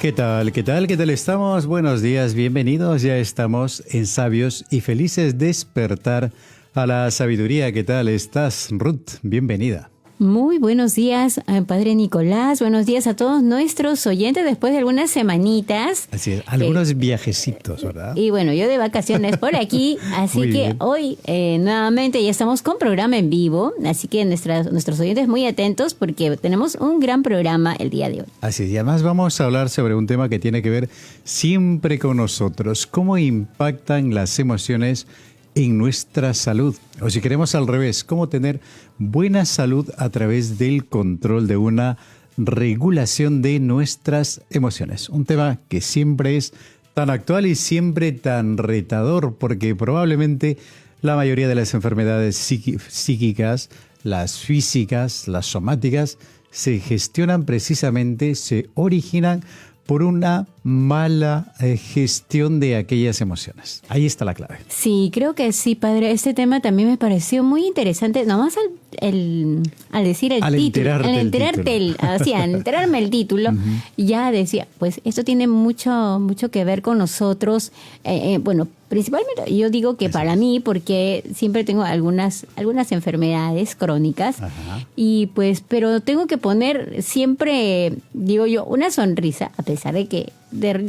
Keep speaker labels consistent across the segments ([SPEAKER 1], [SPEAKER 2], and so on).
[SPEAKER 1] ¿Qué tal? ¿Qué tal? ¿Qué tal estamos? Buenos días, bienvenidos. Ya estamos en Sabios y Felices Despertar a la Sabiduría. ¿Qué tal estás, Ruth? Bienvenida.
[SPEAKER 2] Muy buenos días, Padre Nicolás. Buenos días a todos nuestros oyentes después de algunas semanitas.
[SPEAKER 1] Así es, algunos viajecitos, ¿verdad?
[SPEAKER 2] Y bueno, yo de vacaciones por aquí, así
[SPEAKER 1] Muy
[SPEAKER 2] que
[SPEAKER 1] bien.
[SPEAKER 2] hoy nuevamente ya estamos con programa en vivo, así que nuestros oyentes muy atentos porque tenemos un gran programa el día de hoy.
[SPEAKER 1] Así es, y además vamos a hablar sobre un tema que tiene que ver siempre con nosotros, cómo impactan las emociones en nuestra salud. O si queremos al revés, cómo tener buena salud a través del control de una regulación de nuestras emociones. Un tema que siempre es tan actual y siempre tan retador, porque probablemente la mayoría de las enfermedades psíquicas, las físicas, las somáticas, se gestionan precisamente, se originan por una mala gestión de aquellas emociones. Ahí está la clave.
[SPEAKER 2] Sí, creo que sí, Padre. Este tema también me pareció muy interesante. Nomás al decir el
[SPEAKER 1] Al
[SPEAKER 2] título,
[SPEAKER 1] enterarte
[SPEAKER 2] al enterarme el título, ya decía, pues esto tiene mucho que ver con nosotros. Bueno, principalmente yo digo que para mí, porque siempre tengo algunas enfermedades crónicas.
[SPEAKER 1] Ajá.
[SPEAKER 2] Y pues, pero tengo que poner siempre, digo yo, una sonrisa, a pesar de que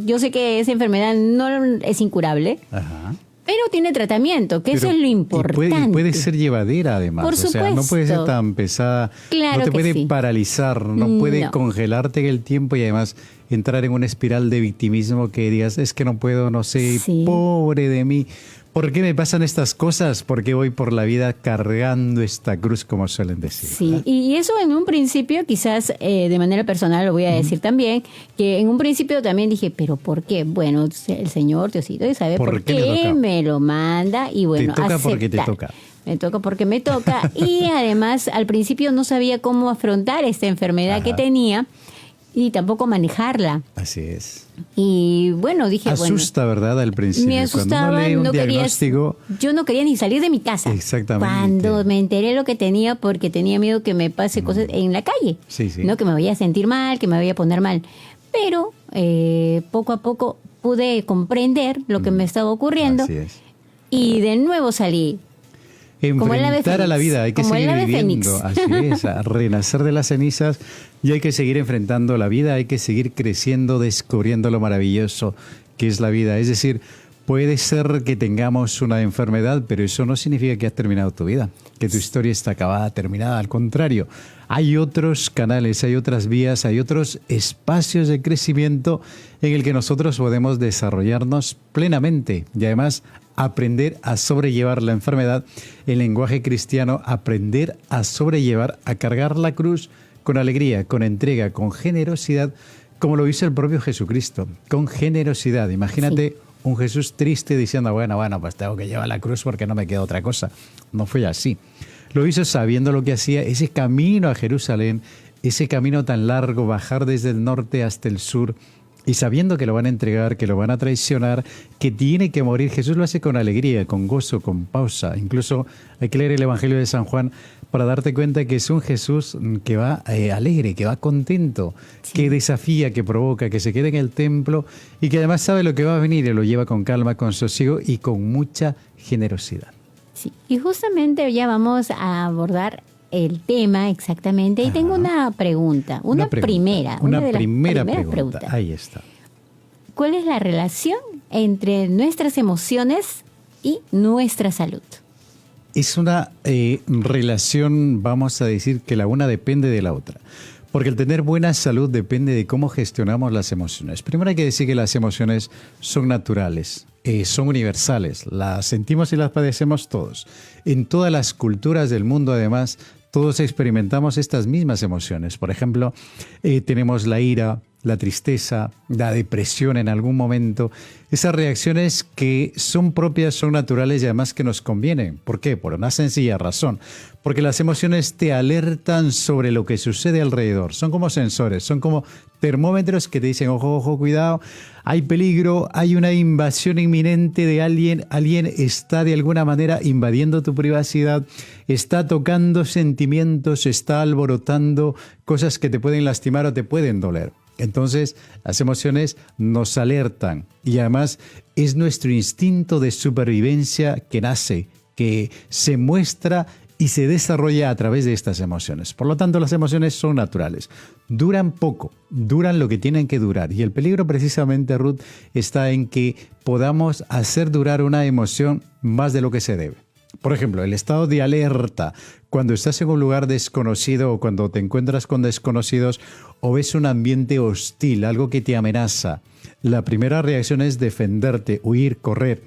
[SPEAKER 2] yo sé que esa enfermedad no es incurable,
[SPEAKER 1] Ajá.
[SPEAKER 2] pero tiene tratamiento, que eso
[SPEAKER 1] Pero-
[SPEAKER 2] es lo importante.
[SPEAKER 1] Y puede ser llevadera además.
[SPEAKER 2] Por
[SPEAKER 1] O sea, no puede ser
[SPEAKER 2] supuesto.
[SPEAKER 1] tan pesada.
[SPEAKER 2] Claro
[SPEAKER 1] no te
[SPEAKER 2] que
[SPEAKER 1] puede
[SPEAKER 2] sí.
[SPEAKER 1] paralizar, no puede
[SPEAKER 2] No.
[SPEAKER 1] congelarte en el tiempo y además entrar en una espiral de victimismo que digas, es que no puedo, no sé,
[SPEAKER 2] Sí.
[SPEAKER 1] pobre de mí. ¿Por qué me pasan estas cosas? ¿Por qué voy por la vida cargando esta cruz, como suelen decir?
[SPEAKER 2] Sí,
[SPEAKER 1] ¿verdad?
[SPEAKER 2] y eso en un principio, quizás de manera personal lo voy a decir también, que en un principio también dije, ¿pero por qué? Bueno, el Señor Diosito sabe
[SPEAKER 1] ¿Por
[SPEAKER 2] por
[SPEAKER 1] qué me
[SPEAKER 2] qué
[SPEAKER 1] toca?
[SPEAKER 2] me lo manda y bueno,
[SPEAKER 1] Te toca porque te
[SPEAKER 2] aceptar.
[SPEAKER 1] toca.
[SPEAKER 2] Me toca porque me toca y además al principio no sabía cómo afrontar esta enfermedad que
[SPEAKER 1] Ajá.
[SPEAKER 2] tenía y tampoco manejarla.
[SPEAKER 1] Así es.
[SPEAKER 2] Y bueno, dije,
[SPEAKER 1] Asusta, ¿verdad? Al principio.
[SPEAKER 2] me
[SPEAKER 1] Cuando
[SPEAKER 2] asustaba,
[SPEAKER 1] uno lee un
[SPEAKER 2] no quería,
[SPEAKER 1] diagnóstico,
[SPEAKER 2] yo no quería ni salir de mi casa.
[SPEAKER 1] Exactamente.
[SPEAKER 2] Cuando me enteré lo que tenía, porque tenía miedo que me pase cosas en la calle,
[SPEAKER 1] Sí, sí.
[SPEAKER 2] no que me vaya a sentir mal, que me vaya a poner mal. Pero poco a poco pude comprender lo que me estaba ocurriendo
[SPEAKER 1] así es.
[SPEAKER 2] y de nuevo salí. Como el ave
[SPEAKER 1] Enfrentar a la
[SPEAKER 2] fénix.
[SPEAKER 1] vida, hay que
[SPEAKER 2] Como el
[SPEAKER 1] seguir
[SPEAKER 2] ave
[SPEAKER 1] viviendo,
[SPEAKER 2] fénix.
[SPEAKER 1] así es, a renacer de las cenizas y hay que seguir enfrentando la vida, hay que seguir creciendo, descubriendo lo maravilloso que es la vida. Es decir, puede ser que tengamos una enfermedad, pero eso no significa que has terminado tu vida, que tu historia está acabada, terminada. Al contrario, hay otros canales, hay otras vías, hay otros espacios de crecimiento en el que nosotros podemos desarrollarnos plenamente y además aprender a sobrellevar la enfermedad. En lenguaje cristiano, aprender a sobrellevar, a cargar la cruz con alegría, con entrega, con generosidad, como lo hizo el propio Jesucristo, con generosidad. Imagínate un Jesús triste diciendo, bueno, pues tengo que llevar la cruz porque no me queda otra cosa. No fue así. Lo hizo sabiendo lo que hacía, ese camino a Jerusalén, ese camino tan largo, bajar desde el norte hasta el sur, y sabiendo que lo van a entregar, que lo van a traicionar, que tiene que morir. Jesús lo hace con alegría, con gozo, con pausa. Incluso hay que leer el Evangelio de San Juan para darte cuenta que es un Jesús que va alegre, que va contento, que desafía, que provoca, que se queda en el templo y que además sabe lo que va a venir y lo lleva con calma, con sosiego y con mucha generosidad.
[SPEAKER 2] Sí. Y justamente ya vamos a abordar el tema exactamente. Y tengo una pregunta, una de las
[SPEAKER 1] primera
[SPEAKER 2] primeras
[SPEAKER 1] pregunta.
[SPEAKER 2] preguntas.
[SPEAKER 1] Ahí está.
[SPEAKER 2] ¿Cuál es la relación entre nuestras emociones y nuestra salud?
[SPEAKER 1] Es una relación, vamos a decir, que la una depende de la otra. Porque el tener buena salud depende de cómo gestionamos las emociones. Primero hay que decir que las emociones son naturales, son universales, las sentimos y las padecemos todos. En todas las culturas del mundo, además, todos experimentamos estas mismas emociones. Por ejemplo, tenemos la ira, la tristeza, la depresión en algún momento. Esas reacciones que son propias, son naturales y además que nos convienen. ¿Por qué? Por una sencilla razón. Porque las emociones te alertan sobre lo que sucede alrededor. Son como sensores, son como termómetros que te dicen, ojo, ojo, cuidado, hay peligro, hay una invasión inminente de alguien, alguien está de alguna manera invadiendo tu privacidad, está tocando sentimientos, está alborotando cosas que te pueden lastimar o te pueden doler. Entonces, las emociones nos alertan y además es nuestro instinto de supervivencia que nace, que se muestra y se desarrolla a través de estas emociones. Por lo tanto, las emociones son naturales. Duran poco, duran lo que tienen que durar. Y el peligro precisamente, Ruth, está en que podamos hacer durar una emoción más de lo que se debe. Por ejemplo, el estado de alerta, cuando estás en un lugar desconocido o cuando te encuentras con desconocidos o ves un ambiente hostil, algo que te amenaza. La primera reacción es defenderte, huir, correr.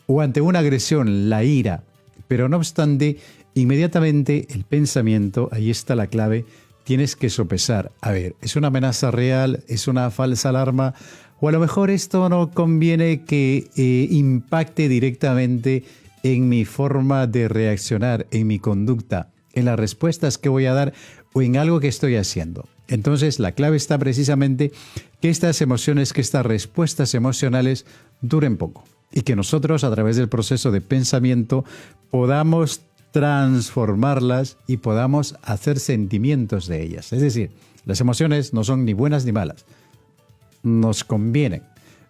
[SPEAKER 1] O ante una agresión, la ira. Pero no obstante, inmediatamente el pensamiento, ahí está la clave, tienes que sopesar. A ver, ¿es una amenaza real? ¿Es una falsa alarma? O a lo mejor esto no conviene que impacte directamente en mi forma de reaccionar, en mi conducta, en las respuestas que voy a dar o en algo que estoy haciendo. Entonces, la clave está precisamente que estas emociones, que estas respuestas emocionales duren poco y que nosotros, a través del proceso de pensamiento, podamos transformarlas y podamos hacer sentimientos de ellas. Es decir, las emociones no son ni buenas ni malas. Nos convienen,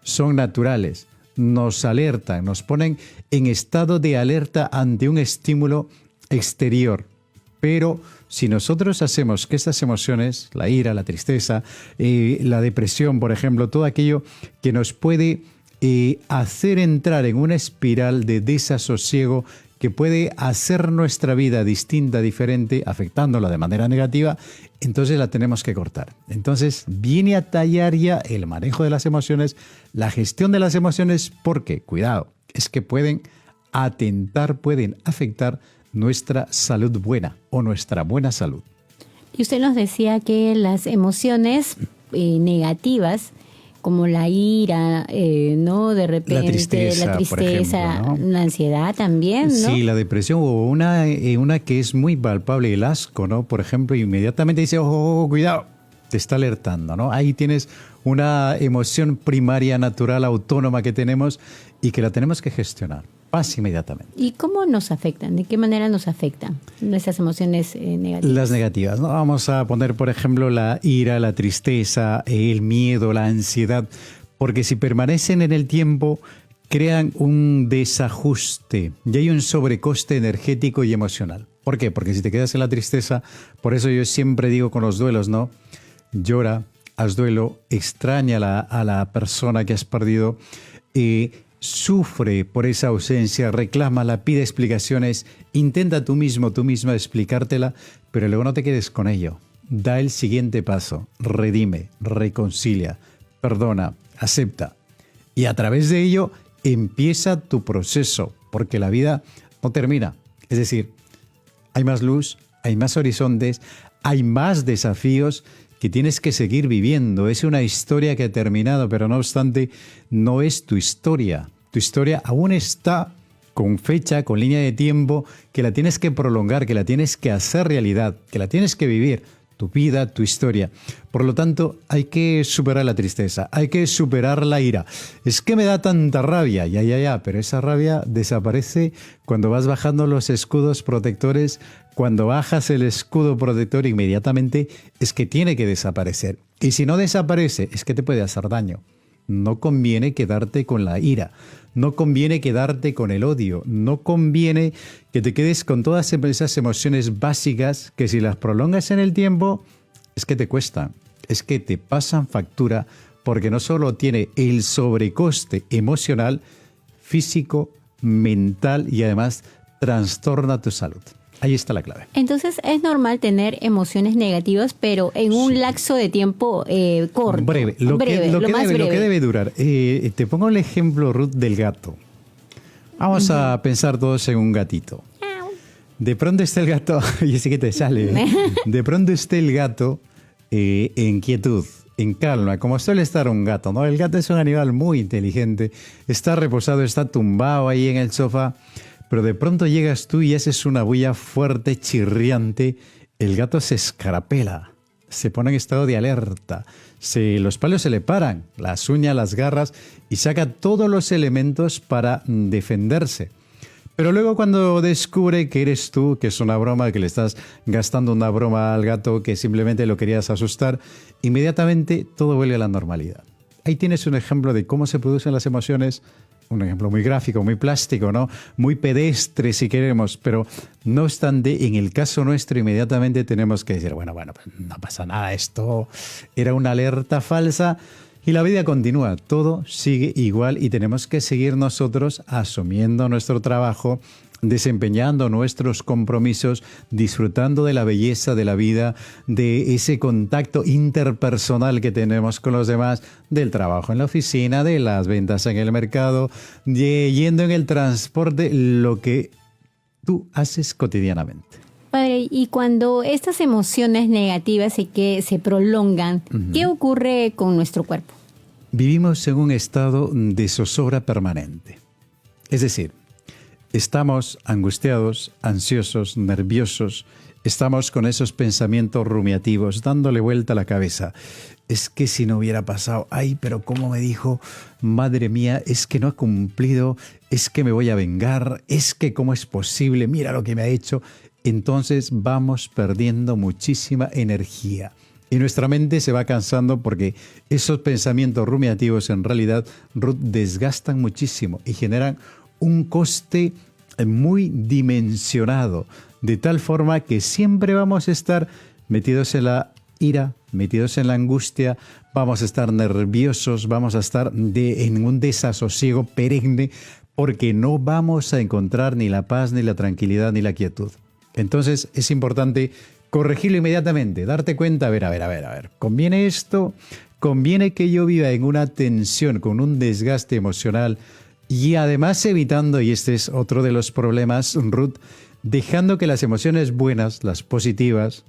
[SPEAKER 1] son naturales, nos alertan, nos ponen en estado de alerta ante un estímulo exterior. Pero si nosotros hacemos que estas emociones, la ira, la tristeza, la depresión, por ejemplo, todo aquello que nos puede hacer entrar en una espiral de desasosiego que puede hacer nuestra vida distinta, diferente, afectándola de manera negativa, entonces la tenemos que cortar. Entonces viene a tallar ya el manejo de las emociones, la gestión de las emociones, porque, cuidado, es que pueden atentar, pueden afectar nuestra salud buena o nuestra buena salud.
[SPEAKER 2] Y usted nos decía que las emociones negativas, como la ira, ¿no? De repente, la tristeza, por ejemplo, ¿no? La ansiedad también, ¿no?
[SPEAKER 1] Sí, la depresión o una que es muy palpable, el asco, ¿no? Por ejemplo, inmediatamente dice, oh, cuidado, te está alertando, ¿no? Ahí tienes una emoción primaria, natural, autónoma que tenemos y que la tenemos que gestionar. Pasa inmediatamente.
[SPEAKER 2] ¿Y cómo nos afectan? ¿De qué manera nos afectan nuestras emociones negativas?
[SPEAKER 1] Las negativas, ¿no? Vamos a poner, por ejemplo, la ira, la tristeza, el miedo, la ansiedad, porque si permanecen en el tiempo, crean un desajuste y hay un sobrecoste energético y emocional. ¿Por qué? Porque si te quedas en la tristeza, por eso yo siempre digo con los duelos, ¿no? Llora, haz duelo, extraña a la persona que has perdido, sufre por esa ausencia, reclámala, pide explicaciones, intenta tú misma explicártela, pero luego no te quedes con ello. Da el siguiente paso, redime, reconcilia, perdona, acepta. Y a través de ello empieza tu proceso, porque la vida no termina. Es decir, hay más luz, hay más horizontes, hay más desafíos que tienes que seguir viviendo. Es una historia que ha terminado, pero no obstante, no es tu historia. Tu historia aún está con fecha, con línea de tiempo, que la tienes que prolongar, que la tienes que hacer realidad, que la tienes que vivir, tu vida, tu historia. Por lo tanto, hay que superar la tristeza, hay que superar la ira. Es que me da tanta rabia, ya, pero esa rabia desaparece cuando vas bajando los escudos protectores. Cuando bajas el escudo protector, inmediatamente es que tiene que desaparecer. Y si no desaparece, es que te puede hacer daño. No conviene quedarte con la ira, no conviene quedarte con el odio, no conviene que te quedes con todas esas emociones básicas que si las prolongas en el tiempo, es que te cuestan, es que te pasan factura, porque no solo tiene el sobrecoste emocional, físico, mental y además trastorna tu salud. Ahí está la clave.
[SPEAKER 2] Entonces es normal tener emociones negativas, pero en un lapso de tiempo corto.
[SPEAKER 1] Breve, lo que debe durar. Te pongo el ejemplo, Ruth, del gato. Vamos a pensar todos en un gatito. De pronto está el gato, y así que te sale. De pronto está el gato en quietud, en calma, como suele estar un gato, ¿no? El gato es un animal muy inteligente, está reposado, está tumbado ahí en el sofá. Pero de pronto llegas tú y haces una bulla fuerte, chirriante. El gato se escarapela, se pone en estado de alerta. Los pelos se le paran, las uñas, las garras, y saca todos los elementos para defenderse. Pero luego cuando descubre que eres tú, que es una broma, que le estás gastando una broma al gato, que simplemente lo querías asustar, inmediatamente todo vuelve a la normalidad. Ahí tienes un ejemplo de cómo se producen las emociones, un ejemplo muy gráfico, muy plástico, ¿no? Muy pedestre si queremos, pero no obstante, en el caso nuestro inmediatamente tenemos que decir, bueno, pues no pasa nada, esto era una alerta falsa. Y la vida continúa, todo sigue igual y tenemos que seguir nosotros asumiendo nuestro trabajo, desempeñando nuestros compromisos, disfrutando de la belleza de la vida, de ese contacto interpersonal que tenemos con los demás, del trabajo en la oficina, de las ventas en el mercado, yendo en el transporte, lo que tú haces cotidianamente.
[SPEAKER 2] Padre, y cuando estas emociones negativas y que se prolongan, ¿qué ocurre con nuestro cuerpo?
[SPEAKER 1] Vivimos en un estado de zozobra permanente. Es decir, estamos angustiados, ansiosos, nerviosos, estamos con esos pensamientos rumiativos, dándole vuelta a la cabeza. Es que si no hubiera pasado, ay, pero ¿cómo me dijo? Madre mía, es que no ha cumplido, es que me voy a vengar, es que ¿cómo es posible? Mira lo que me ha hecho. Entonces vamos perdiendo muchísima energía. Y nuestra mente se va cansando porque esos pensamientos rumiativos en realidad, Ruth, desgastan muchísimo y generan un coste muy dimensionado, de tal forma que siempre vamos a estar metidos en la ira, metidos en la angustia, vamos a estar nerviosos, vamos a estar en un desasosiego perenne porque no vamos a encontrar ni la paz, ni la tranquilidad, ni la quietud. Entonces es importante corregirlo inmediatamente, darte cuenta, a ver, ¿conviene esto? ¿Conviene que yo viva en una tensión, con un desgaste emocional y además evitando, y este es otro de los problemas, Ruth, dejando que las emociones buenas, las positivas,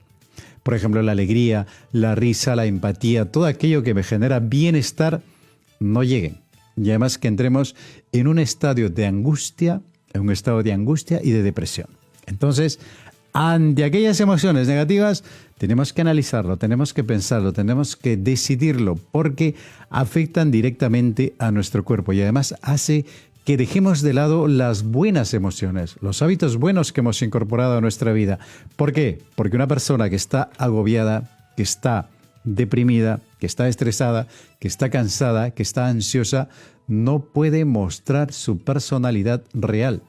[SPEAKER 1] por ejemplo la alegría, la risa, la empatía, todo aquello que me genera bienestar, no lleguen? Y además que entremos en un estadio de angustia, y de depresión. Entonces, ante aquellas emociones negativas, tenemos que analizarlo, tenemos que pensarlo, tenemos que decidirlo, porque afectan directamente a nuestro cuerpo y además hace que dejemos de lado las buenas emociones, los hábitos buenos que hemos incorporado a nuestra vida. ¿Por qué? Porque una persona que está agobiada, que está deprimida, que está estresada, que está cansada, que está ansiosa, no puede mostrar su personalidad real.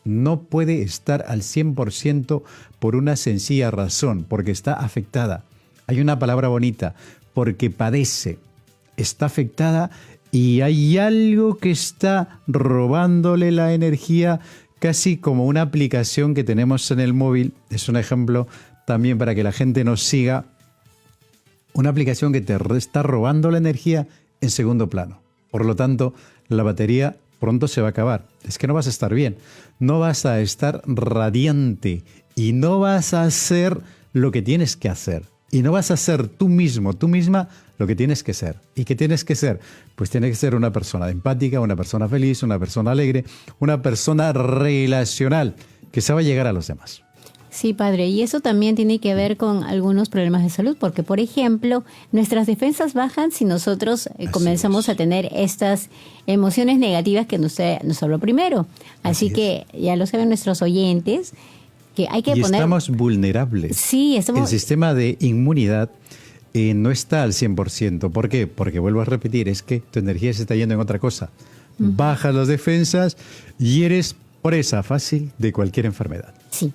[SPEAKER 1] No puede estar al 100% por una sencilla razón, porque está afectada. Hay una palabra bonita, porque padece. Está afectada y hay algo que está robándole la energía, casi como una aplicación que tenemos en el móvil. Es un ejemplo también para que la gente nos siga. Una aplicación que te está robando la energía en segundo plano. Por lo tanto, la batería pronto se va a acabar. Es que no vas a estar bien, no vas a estar radiante y no vas a hacer lo que tienes que hacer. Y no vas a ser tú mismo, tú misma, lo que tienes que ser. ¿Y qué tienes que ser? Pues tienes que ser una persona empática, una persona feliz, una persona alegre, una persona relacional, que sabe llegar a los demás.
[SPEAKER 2] Sí, padre, y eso también tiene que ver con algunos problemas de salud, porque, por ejemplo, nuestras defensas bajan si nosotros comenzamos a tener estas emociones negativas que nos habló primero. Así que ya lo saben nuestros oyentes, que hay que poner...
[SPEAKER 1] estamos vulnerables.
[SPEAKER 2] Sí, estamos...
[SPEAKER 1] El sistema de inmunidad no está al 100%. ¿Por qué? Porque, vuelvo a repetir, es que tu energía se está yendo en otra cosa. Bajas las defensas y eres presa fácil de cualquier enfermedad.
[SPEAKER 2] Sí.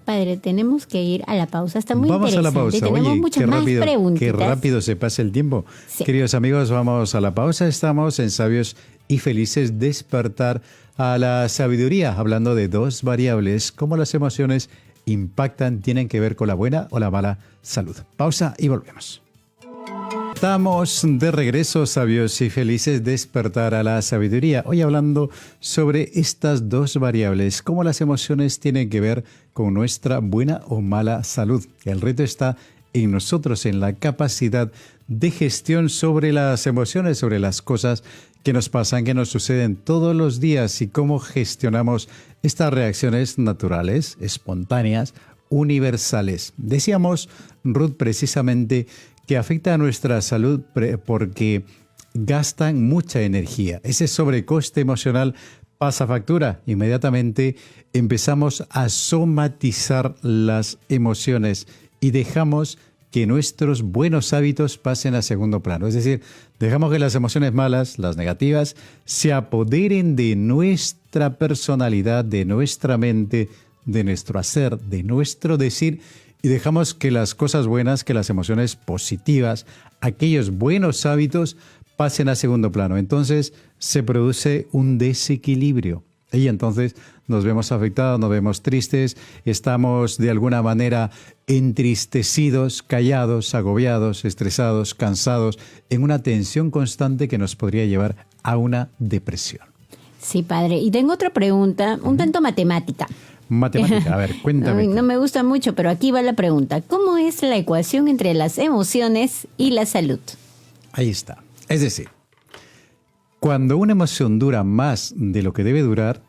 [SPEAKER 2] Padre, tenemos que ir a la pausa. Está muy
[SPEAKER 1] vamos
[SPEAKER 2] interesante.
[SPEAKER 1] A la pausa.
[SPEAKER 2] Tenemos muchas más preguntitas.
[SPEAKER 1] Qué rápido se pasa el tiempo. Sí. Queridos amigos, vamos a la pausa. Estamos en Sabios y Felices, despertar a la sabiduría, hablando de dos variables, cómo las emociones impactan, tienen que ver con la buena o la mala salud. Pausa y volvemos. Estamos de regreso, Sabios y Felices, despertar a la sabiduría. Hoy hablando sobre estas dos variables, cómo las emociones tienen que ver con nuestra buena o mala salud. El reto está en nosotros, en la capacidad de gestión sobre las emociones, sobre las cosas que nos pasan, que nos suceden todos los días y cómo gestionamos estas reacciones naturales, espontáneas, universales. Decíamos, Ruth, precisamente que afecta a nuestra salud porque gastan mucha energía. Ese sobrecoste emocional pasa factura. Inmediatamente empezamos a somatizar las emociones y dejamos que nuestros buenos hábitos pasen a segundo plano. Es decir, dejamos que las emociones malas, las negativas, se apoderen de nuestra personalidad, de nuestra mente, de nuestro hacer, de nuestro decir, y dejamos que las cosas buenas, que las emociones positivas, aquellos buenos hábitos pasen a segundo plano. Entonces se produce un desequilibrio. Y entonces nos vemos afectados, nos vemos tristes, estamos de alguna manera entristecidos, callados, agobiados, estresados, cansados, en una tensión constante que nos podría llevar a una depresión.
[SPEAKER 2] Sí, padre. Y tengo otra pregunta, un tanto matemática.
[SPEAKER 1] Matemática, a ver, cuéntame.
[SPEAKER 2] No me gusta mucho, pero aquí va la pregunta. ¿Cómo es la ecuación entre las emociones y la salud?
[SPEAKER 1] Ahí está. Es decir, cuando una emoción dura más de lo que debe durar,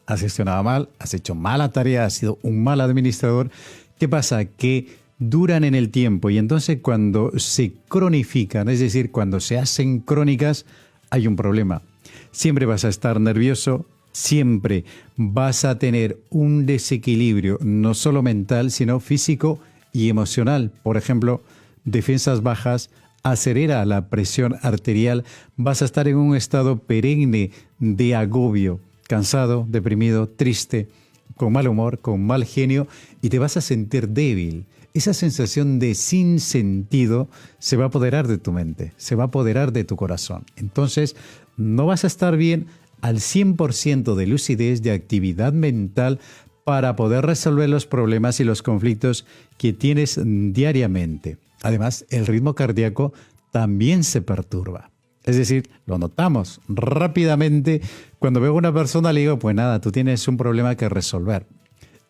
[SPEAKER 1] has gestionado mal, has hecho mala tarea, has sido un mal administrador. ¿Qué pasa? Que duran en el tiempo y entonces cuando se cronifican, es decir, cuando se hacen crónicas, hay un problema. Siempre vas a estar nervioso, siempre vas a tener un desequilibrio, no solo mental, sino físico y emocional. Por ejemplo, defensas bajas, acelera la presión arterial, vas a estar en un estado perenne de agobio, cansado, deprimido, triste, con mal humor, con mal genio, y te vas a sentir débil. Esa sensación de sinsentido se va a apoderar de tu mente, se va a apoderar de tu corazón. Entonces, no vas a estar bien al 100% de lucidez, de actividad mental, para poder resolver los problemas y los conflictos que tienes diariamente. Además, el ritmo cardíaco también se perturba. Es decir, lo notamos rápidamente. Cuando veo a una persona le digo, pues nada, tú tienes un problema que resolver.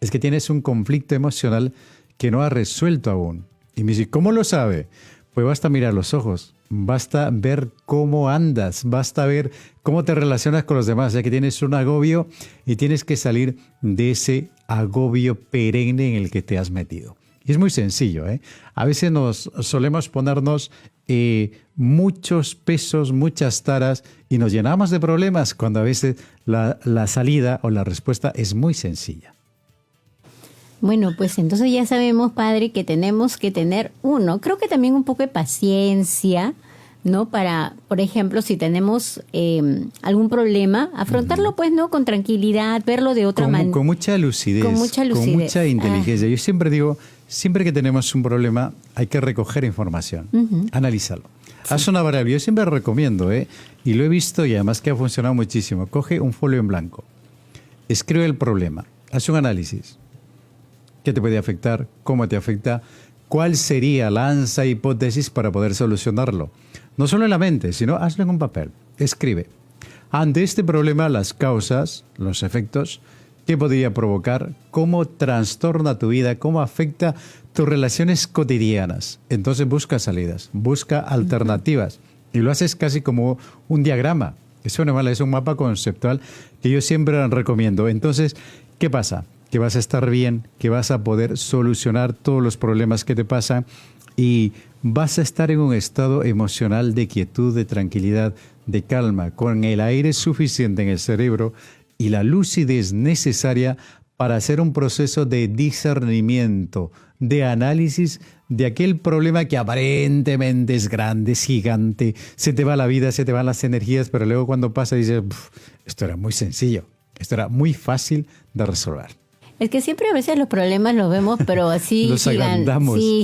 [SPEAKER 1] Es que tienes un conflicto emocional que no has resuelto aún. Y me dice, ¿cómo lo sabe? Pues basta mirar los ojos, basta ver cómo andas, basta ver cómo te relacionas con los demás, ya que tienes un agobio y tienes que salir de ese agobio perenne en el que te has metido. Y es muy sencillo, ¿eh? A veces nos solemos ponernos muchos pesos, muchas taras y nos llenamos de problemas cuando a veces la salida o la respuesta es muy sencilla.
[SPEAKER 2] Bueno, pues entonces ya sabemos, padre, que tenemos que tener creo que también un poco de paciencia, ¿no? Para, por ejemplo, si tenemos algún problema, afrontarlo pues, ¿no? Con tranquilidad, verlo de otra manera.
[SPEAKER 1] Con mucha lucidez. Con mucha inteligencia. Yo siempre digo, siempre que tenemos un problema hay que recoger información, analízalo. Sí. Haz una variable. Yo siempre recomiendo, y lo he visto y además que ha funcionado muchísimo. Coge un folio en blanco, escribe el problema, haz un análisis. ¿Qué te puede afectar? ¿Cómo te afecta? ¿Cuál sería la hipótesis para poder solucionarlo? No solo en la mente, sino hazlo en un papel. Escribe. Ante este problema, las causas, los efectos, ¿qué podría provocar? ¿Cómo trastorna tu vida? ¿Cómo afecta tus relaciones cotidianas? Entonces busca salidas, busca alternativas. Y lo haces casi como un diagrama. Es un mapa conceptual que yo siempre recomiendo. Entonces, ¿qué pasa? Que vas a estar bien, que vas a poder solucionar todos los problemas que te pasan y vas a estar en un estado emocional de quietud, de tranquilidad, de calma, con el aire suficiente en el cerebro y la lucidez necesaria para hacer un proceso de discernimiento, de análisis de aquel problema que aparentemente es grande, es gigante, se te va la vida, se te van las energías, pero luego cuando pasa dices, esto era muy sencillo, esto era muy fácil de resolver.
[SPEAKER 2] Es que siempre a veces los problemas los vemos, pero así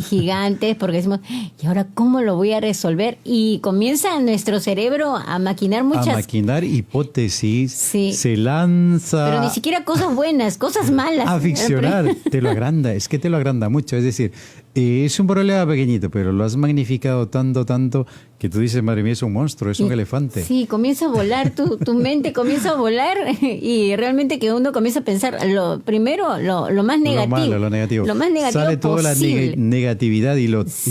[SPEAKER 2] gigantes, porque decimos, ¿y ahora cómo lo voy a resolver? Y comienza nuestro cerebro a maquinar muchas...
[SPEAKER 1] A maquinar hipótesis, se lanza...
[SPEAKER 2] Pero ni siquiera cosas buenas, cosas malas.
[SPEAKER 1] A ficcionar, te lo agranda mucho. Es decir, es un problema pequeñito, pero lo has magnificado tanto, que tú dices, madre mía, es un monstruo, es un elefante.
[SPEAKER 2] Sí, comienza a volar, tu mente comienza a volar y realmente que uno comienza a pensar lo más negativo.
[SPEAKER 1] Lo negativo.
[SPEAKER 2] Lo más negativo
[SPEAKER 1] sale toda
[SPEAKER 2] posible.
[SPEAKER 1] La negatividad y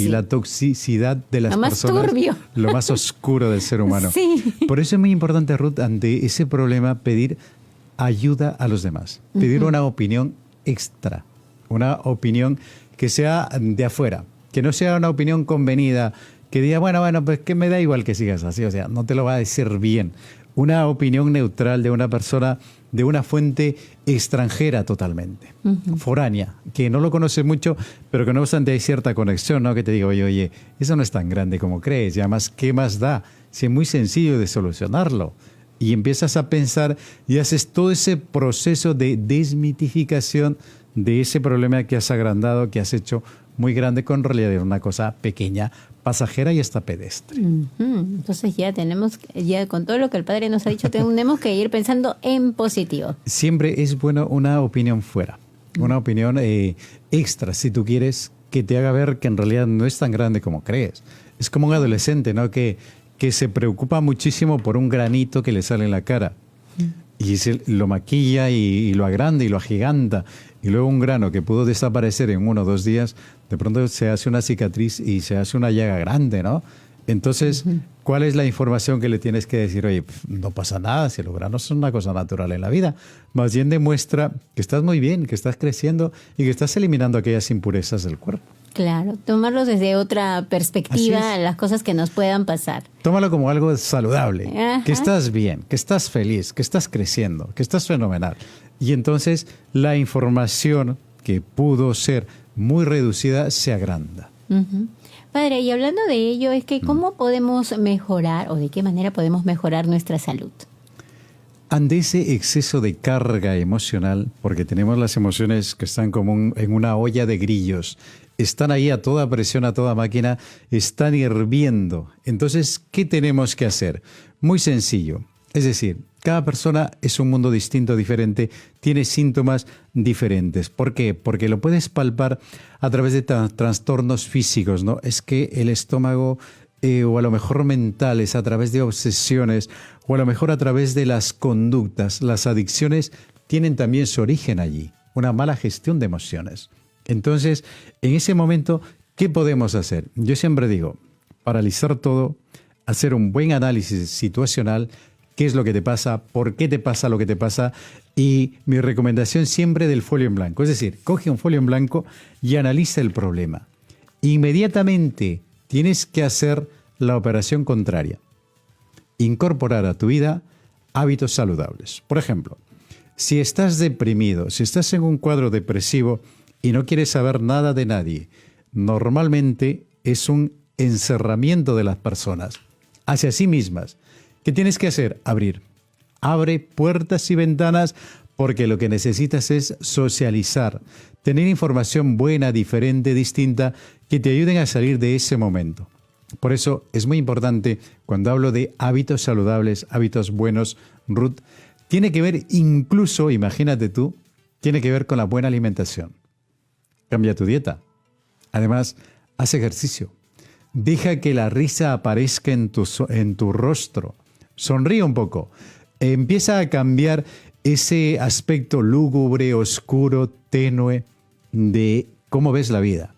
[SPEAKER 1] la toxicidad de las personas.
[SPEAKER 2] Lo más turbio.
[SPEAKER 1] Lo más oscuro del ser humano.
[SPEAKER 2] Sí.
[SPEAKER 1] Por eso es muy importante, Ruth, ante ese problema, pedir ayuda a los demás. Pedir una opinión extra. Una opinión que sea de afuera. Que no sea una opinión convenida. Que diga, bueno, pues que me da igual que sigas así. O sea, no te lo va a decir bien. una opinión neutral de una persona, de una fuente extranjera totalmente, foránea, que no lo conoces mucho, pero que no obstante hay cierta conexión, ¿no? Que te diga, oye, eso no es tan grande como crees, y además, ¿qué más da? Si es muy sencillo de solucionarlo. Y empiezas a pensar y haces todo ese proceso de desmitificación de ese problema que has agrandado, que has hecho muy grande, con realidad una cosa pequeña, pasajera y hasta pedestre.
[SPEAKER 2] Entonces ya con todo lo que el Padre nos ha dicho, tenemos que ir pensando en positivo.
[SPEAKER 1] Siempre es bueno una opinión fuera, una opinión extra, si tú quieres, que te haga ver que en realidad no es tan grande como crees. Es como un adolescente, ¿no? Que se preocupa muchísimo por un granito que le sale en la cara. Y lo maquilla y lo agranda y lo agiganta. Y luego un grano que pudo desaparecer en 1 o 2 días, de pronto se hace una cicatriz y se hace una llaga grande, ¿no? Entonces, ¿cuál es la información que le tienes que decir? Oye, no pasa nada, si los granos son una cosa natural en la vida. Más bien demuestra que estás muy bien, que estás creciendo y que estás eliminando aquellas impurezas del cuerpo.
[SPEAKER 2] Claro, tomarlos desde otra perspectiva, las cosas que nos puedan pasar.
[SPEAKER 1] Tómalo como algo saludable,
[SPEAKER 2] Ajá.
[SPEAKER 1] que estás bien, que estás feliz, que estás creciendo, que estás fenomenal. Y entonces la información que pudo ser muy reducida se agranda.
[SPEAKER 2] Padre, y hablando de ello, es que ¿cómo podemos mejorar o de qué manera podemos mejorar nuestra salud?
[SPEAKER 1] Ante ese exceso de carga emocional, porque tenemos las emociones que están como en una olla de grillos, están ahí a toda presión, a toda máquina, están hirviendo. Entonces, ¿qué tenemos que hacer? Muy sencillo. Es decir, cada persona es un mundo distinto, diferente, tiene síntomas diferentes. ¿Por qué? Porque lo puedes palpar a través de trastornos físicos, ¿no? Es que el estómago, o a lo mejor mentales, a través de obsesiones, o a lo mejor a través de las conductas, las adicciones, tienen también su origen allí, una mala gestión de emociones. Entonces, en ese momento, ¿qué podemos hacer? Yo siempre digo, paralizar todo, hacer un buen análisis situacional, qué es lo que te pasa, por qué te pasa lo que te pasa, y mi recomendación siempre del folio en blanco. Es decir, coge un folio en blanco y analiza el problema. Inmediatamente tienes que hacer la operación contraria. Incorporar a tu vida hábitos saludables. Por ejemplo, si estás deprimido, si estás en un cuadro depresivo y no quieres saber nada de nadie, normalmente es un encerramiento de las personas hacia sí mismas. ¿Qué tienes que hacer? Abre puertas y ventanas, porque lo que necesitas es socializar, tener información buena, diferente, distinta, que te ayuden a salir de ese momento. Por eso es muy importante, cuando hablo de hábitos saludables, hábitos buenos, Ruth, tiene que ver incluso, imagínate tú, tiene que ver con la buena alimentación. Cambia tu dieta. Además, haz ejercicio. Deja que la risa aparezca en tu rostro. Sonríe un poco. Empieza a cambiar ese aspecto lúgubre, oscuro, tenue de cómo ves la vida.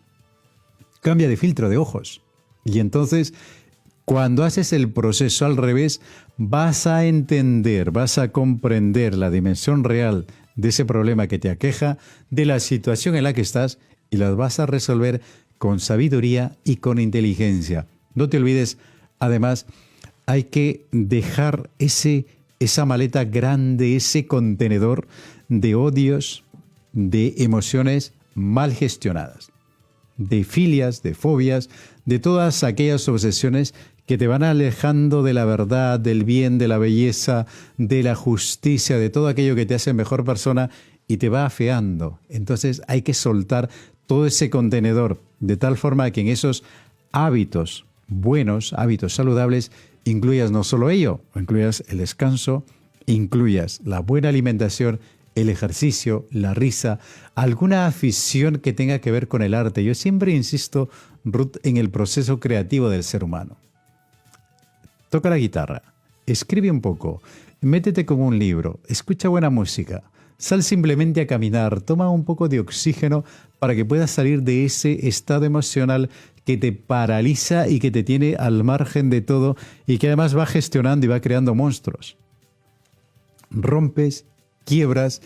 [SPEAKER 1] Cambia de filtro de ojos. Y entonces, cuando haces el proceso al revés, vas a entender, vas a comprender la dimensión real de ese problema que te aqueja, de la situación en la que estás, y las vas a resolver con sabiduría y con inteligencia. No te olvides, además, hay que dejar esa maleta grande, ese contenedor de odios, de emociones mal gestionadas, de filias, de fobias, de todas aquellas obsesiones que te van alejando de la verdad, del bien, de la belleza, de la justicia, de todo aquello que te hace mejor persona y te va afeando. Entonces hay que soltar todo ese contenedor de tal forma que en esos hábitos buenos, hábitos saludables, incluyas no solo ello, incluyas el descanso, incluyas la buena alimentación, el ejercicio, la risa, alguna afición que tenga que ver con el arte. Yo siempre insisto, Ruth, en el proceso creativo del ser humano. Toca la guitarra, escribe un poco, métete con un libro, escucha buena música, sal simplemente a caminar, toma un poco de oxígeno para que puedas salir de ese estado emocional que te paraliza y que te tiene al margen de todo y que además va gestionando y va creando monstruos. Rompes, quiebras,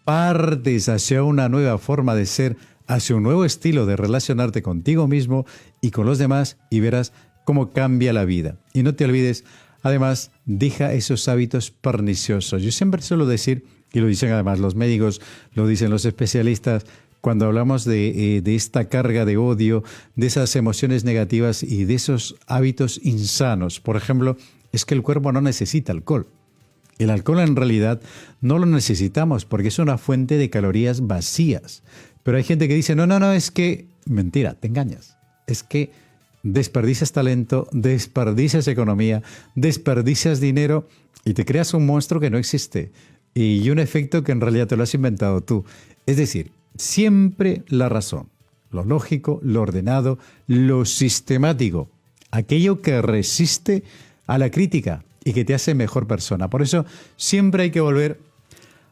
[SPEAKER 1] partes hacia una nueva forma de ser, hacia un nuevo estilo de relacionarte contigo mismo y con los demás, y verás cómo cambia la vida. Y no te olvides, Además, deja esos hábitos perniciosos. Yo siempre suelo decir, y lo dicen además los médicos, lo dicen los especialistas, cuando hablamos de esta carga de odio, de esas emociones negativas y de esos hábitos insanos. Por ejemplo, es que el cuerpo no necesita alcohol. El alcohol en realidad no lo necesitamos porque es una fuente de calorías vacías. Pero hay gente que dice, no, es que... Mentira, te engañas. Es que desperdicias talento, desperdicias economía, desperdicias dinero y te creas un monstruo que no existe. Y un efecto que en realidad te lo has inventado tú. Es decir, siempre la razón, lo lógico, lo ordenado, lo sistemático, aquello que resiste a la crítica y que te hace mejor persona. Por eso siempre hay que volver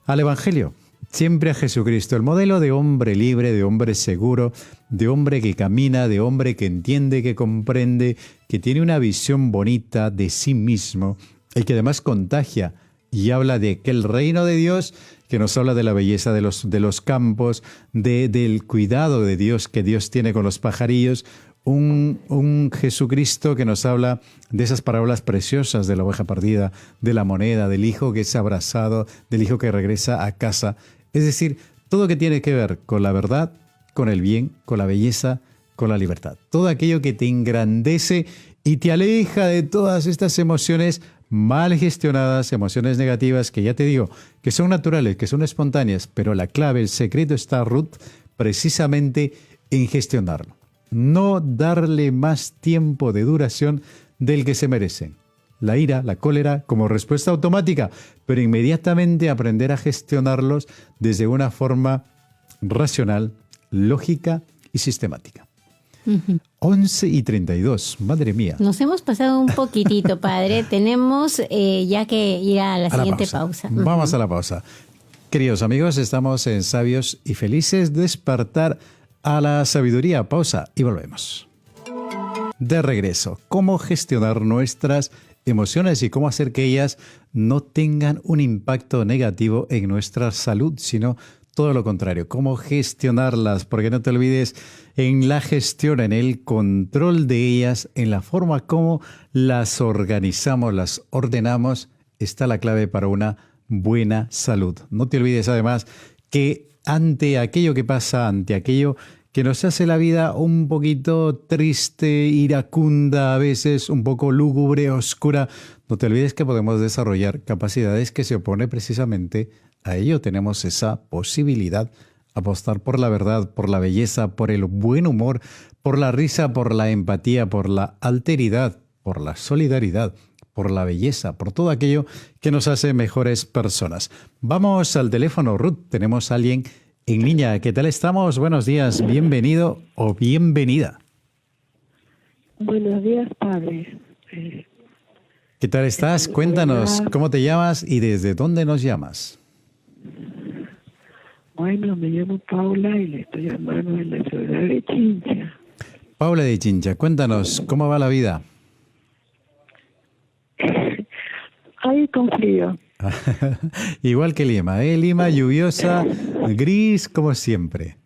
[SPEAKER 1] al Evangelio, siempre a Jesucristo, el modelo de hombre libre, de hombre seguro, de hombre que camina, de hombre que entiende, que comprende, que tiene una visión bonita de sí mismo y que además contagia y habla de aquel reino de Dios que nos habla de la belleza de los campos, del cuidado de Dios que Dios tiene con los pajarillos, un Jesucristo que nos habla de esas parábolas preciosas de la oveja perdida, de la moneda, del hijo que es abrazado, del hijo que regresa a casa. Es decir, todo que tiene que ver con la verdad, con el bien, con la belleza, con la libertad. Todo aquello que te engrandece y te aleja de todas estas emociones mal gestionadas, emociones negativas, que ya te digo, que son naturales, que son espontáneas, pero la clave, el secreto está, Ruth, precisamente en gestionarlo. No darle más tiempo de duración del que se merecen. La ira, la cólera, como respuesta automática, pero inmediatamente aprender a gestionarlos desde una forma racional, lógica y sistemática. 11:32, madre mía.
[SPEAKER 2] Nos hemos pasado un poquitito, padre. Tenemos ya que ir a la siguiente pausa.
[SPEAKER 1] Vamos a la pausa. Queridos amigos, estamos en Sabios y Felices, despertar a la sabiduría. Pausa y volvemos. De regreso, ¿cómo gestionar nuestras emociones y cómo hacer que ellas no tengan un impacto negativo en nuestra salud, sino todo lo contrario? ¿Cómo gestionarlas? Porque no te olvides, en la gestión, en el control de ellas, en la forma como las organizamos, las ordenamos, está la clave para una buena salud. No te olvides además que ante aquello que pasa, ante aquello que nos hace la vida un poquito triste, iracunda, a veces un poco lúgubre, oscura, no te olvides que podemos desarrollar capacidades que se oponen precisamente a ello. Tenemos esa posibilidad, apostar por la verdad, por la belleza, por el buen humor, por la risa, por la empatía, por la alteridad, por la solidaridad, por la belleza, por todo aquello que nos hace mejores personas. Vamos al teléfono, Ruth. Tenemos a alguien en línea. ¿Qué tal estamos? Buenos días. Bienvenido o bienvenida.
[SPEAKER 3] Buenos días, padre.
[SPEAKER 1] ¿Qué tal estás? Cuéntanos, ¿cómo te llamas y desde dónde nos llamas?
[SPEAKER 3] Bueno, me llamo Paula y le estoy llamando en la ciudad de Chincha.
[SPEAKER 1] Paula de Chincha, cuéntanos, ¿cómo va la vida?
[SPEAKER 3] Ahí con frío.
[SPEAKER 1] Igual que Lima, ¿eh? Lima lluviosa, gris como siempre.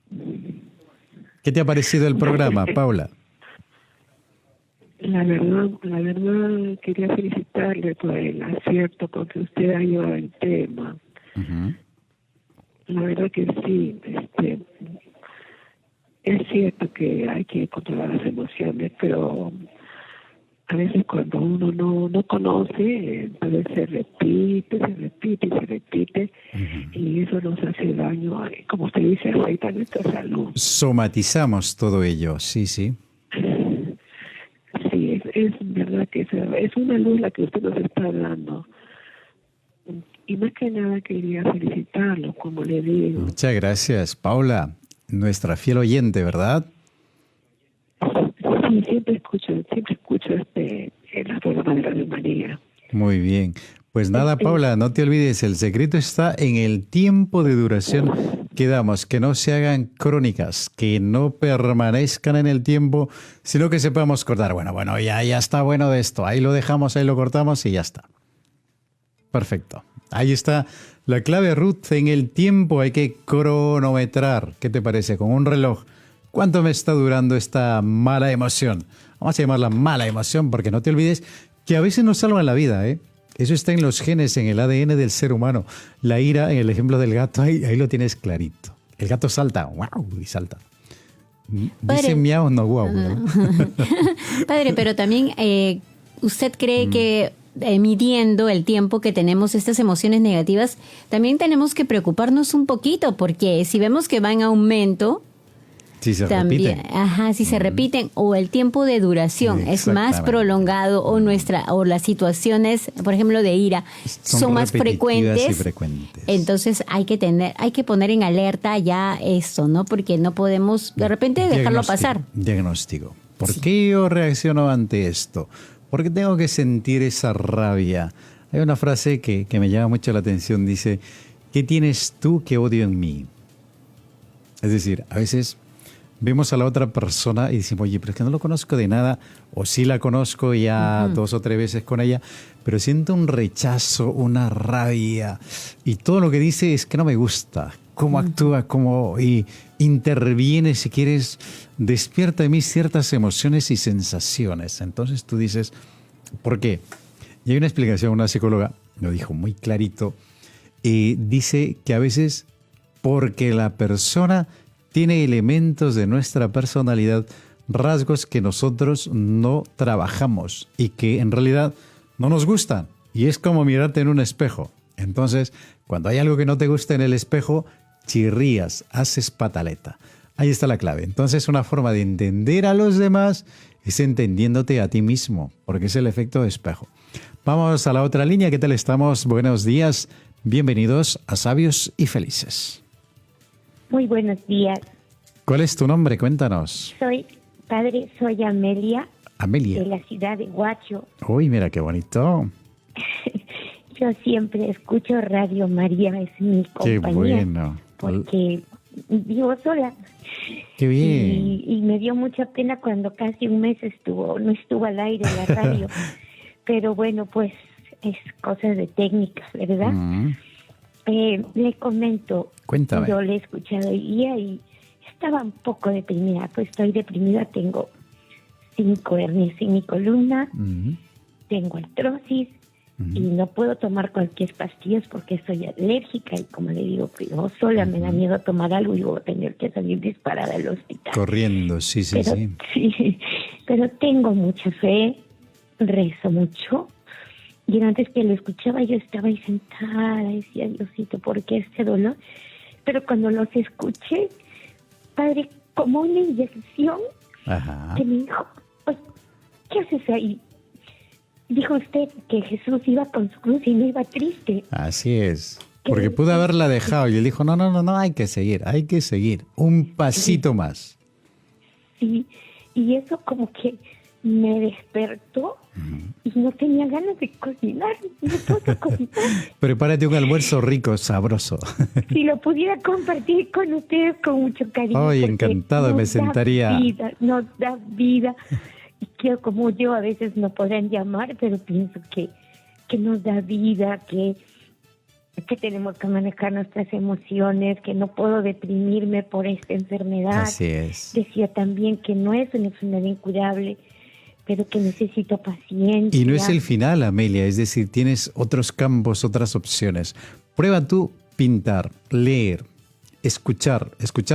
[SPEAKER 1] ¿Qué te ha parecido el programa, Paula?
[SPEAKER 3] La verdad quería felicitarle por el acierto con que usted ha llevado el tema.
[SPEAKER 1] Uh-huh.
[SPEAKER 3] La verdad que sí, es cierto que hay que controlar las emociones, pero a veces cuando uno no conoce, a veces se repite,
[SPEAKER 1] uh-huh.
[SPEAKER 3] y eso nos hace daño, como usted dice, afecta nuestra salud.
[SPEAKER 1] Somatizamos todo ello, sí.
[SPEAKER 3] Sí, es verdad que es una luz la que usted nos está dando. Y más que nada quería felicitarlo, como le digo.
[SPEAKER 1] Muchas gracias, Paula, nuestra fiel oyente, ¿verdad?
[SPEAKER 3] Sí, siempre escucho la programa de Radio María.
[SPEAKER 1] Muy bien. Pues nada, Paula, no te olvides, el secreto está en el tiempo de duración que damos, que no se hagan crónicas, que no permanezcan en el tiempo, sino que sepamos cortar. Bueno, ya está bueno de esto, ahí lo dejamos, ahí lo cortamos y ya está. Perfecto. Ahí está la clave, Ruth. En el tiempo hay que cronometrar. ¿Qué te parece? Con un reloj. ¿Cuánto me está durando esta mala emoción? Vamos a llamarla mala emoción porque no te olvides que a veces nos salvan la vida, ¿eh? Eso está en los genes, en el ADN del ser humano. La ira, en el ejemplo del gato, ahí lo tienes clarito. El gato salta, wow, y salta. Dice miau, no guau. ¿No?
[SPEAKER 2] Padre, pero también usted cree que midiendo el tiempo que tenemos estas emociones negativas, también tenemos que preocuparnos un poquito, porque si vemos que va en aumento,
[SPEAKER 1] si se
[SPEAKER 2] también,
[SPEAKER 1] repiten.
[SPEAKER 2] Si se repiten, o el tiempo de duración es más prolongado, o las situaciones, por ejemplo, de ira, son más frecuentes. Entonces hay que poner en alerta ya esto, ¿no? Porque no podemos de repente dejarlo pasar.
[SPEAKER 1] Diagnóstico. ¿Por qué yo reacciono ante esto? ¿Por qué tengo que sentir esa rabia? Hay una frase que me llama mucho la atención, dice, ¿qué tienes tú que odio en mí? Es decir, a veces vemos a la otra persona y decimos, oye, pero es que no lo conozco de nada, o sí la conozco ya 2 o 3 veces con ella, pero siento un rechazo, una rabia, y todo lo que dice es que no me gusta, cómo actúa, y interviene, si quieres, despierta en mí ciertas emociones y sensaciones. Entonces tú dices, ¿por qué? Y hay una explicación, una psicóloga lo dijo muy clarito, dice que a veces porque la persona tiene elementos de nuestra personalidad, rasgos que nosotros no trabajamos y que en realidad no nos gustan. Y es como mirarte en un espejo. Entonces, cuando hay algo que no te gusta en el espejo, chirrías, haces pataleta. Ahí está la clave. Entonces, una forma de entender a los demás es entendiéndote a ti mismo, porque es el efecto de espejo. Vamos a la otra línea. ¿Qué tal estamos? Buenos días. Bienvenidos a Sabios y Felices.
[SPEAKER 4] Muy buenos días.
[SPEAKER 1] ¿Cuál es tu nombre? Cuéntanos.
[SPEAKER 4] Soy Amelia.
[SPEAKER 1] Amelia.
[SPEAKER 4] De la ciudad de Huacho.
[SPEAKER 1] Uy, mira qué bonito.
[SPEAKER 4] Yo siempre escucho Radio María, es mi compañía.
[SPEAKER 1] Qué bueno.
[SPEAKER 4] Porque vivo sola.
[SPEAKER 1] Qué bien.
[SPEAKER 4] Y me dio mucha pena cuando casi un mes no estuvo al aire la radio. Pero bueno, pues es cosas de técnicas, ¿verdad? Le comento.
[SPEAKER 1] Cuéntame.
[SPEAKER 4] Yo le he escuchado hoy día y estaba un poco deprimida. Pues estoy deprimida, tengo 5 hernias en mi columna, tengo artrosis y no puedo tomar cualquier pastillas porque soy alérgica y como le digo, yo sola me da miedo tomar algo y voy a tener que salir disparada al hospital.
[SPEAKER 1] Corriendo, sí.
[SPEAKER 4] Sí, pero tengo mucha fe, rezo mucho. Y antes que lo escuchaba yo estaba ahí sentada, decía, Diosito, ¿por qué este dolor? Pero cuando los escuché, padre, como una inyección, que me dijo, pues, ¿qué haces ahí? Dijo usted que Jesús iba con su cruz y no iba triste.
[SPEAKER 1] Así es. Porque pudo haberla dejado y él dijo, no, hay que seguir, un pasito más.
[SPEAKER 4] Sí, y eso como que me despertó y no tenía ganas de cocinar. No puedo cocinar.
[SPEAKER 1] Prepárate un almuerzo rico, sabroso.
[SPEAKER 4] Si lo pudiera compartir con ustedes con mucho cariño.
[SPEAKER 1] Ay, encantado, me sentaría.
[SPEAKER 4] Nos da vida. Y que como yo a veces no podrán llamar, pero pienso que nos da vida, que tenemos que manejar nuestras emociones, que no puedo deprimirme por esta enfermedad.
[SPEAKER 1] Así es.
[SPEAKER 4] Decía también que no es una enfermedad incurable, pero que necesito paciencia.
[SPEAKER 1] Y no es el final, Amelia, es decir, tienes otros campos, otras opciones. Prueba tú pintar, leer, escuchar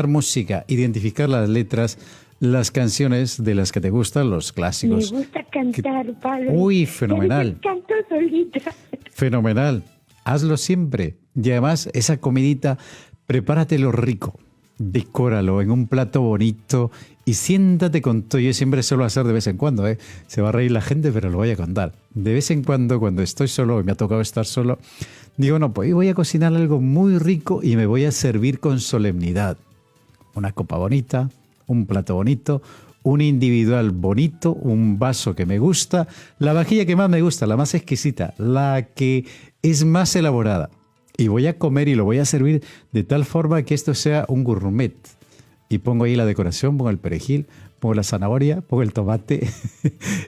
[SPEAKER 1] música, identificar las letras, las canciones de las que te gustan, los clásicos.
[SPEAKER 4] Me gusta cantar, padre.
[SPEAKER 1] Uy, fenomenal.
[SPEAKER 4] Canto solita.
[SPEAKER 1] Fenomenal. Hazlo siempre. Y además, esa comidita, prepáratelo rico. Decóralo en un plato bonito y siéntate con todo. Yo siempre suelo hacer de vez en cuando, se va a reír la gente, pero lo voy a contar. De vez en cuando estoy solo, y me ha tocado estar solo, digo, no, pues voy a cocinar algo muy rico y me voy a servir con solemnidad. Una copa bonita, un plato bonito, un individual bonito, un vaso que me gusta, la vajilla que más me gusta, la más exquisita, la que es más elaborada. Y voy a comer y lo voy a servir de tal forma que esto sea un gourmet. Y pongo ahí la decoración, pongo el perejil, pongo la zanahoria, pongo el tomate.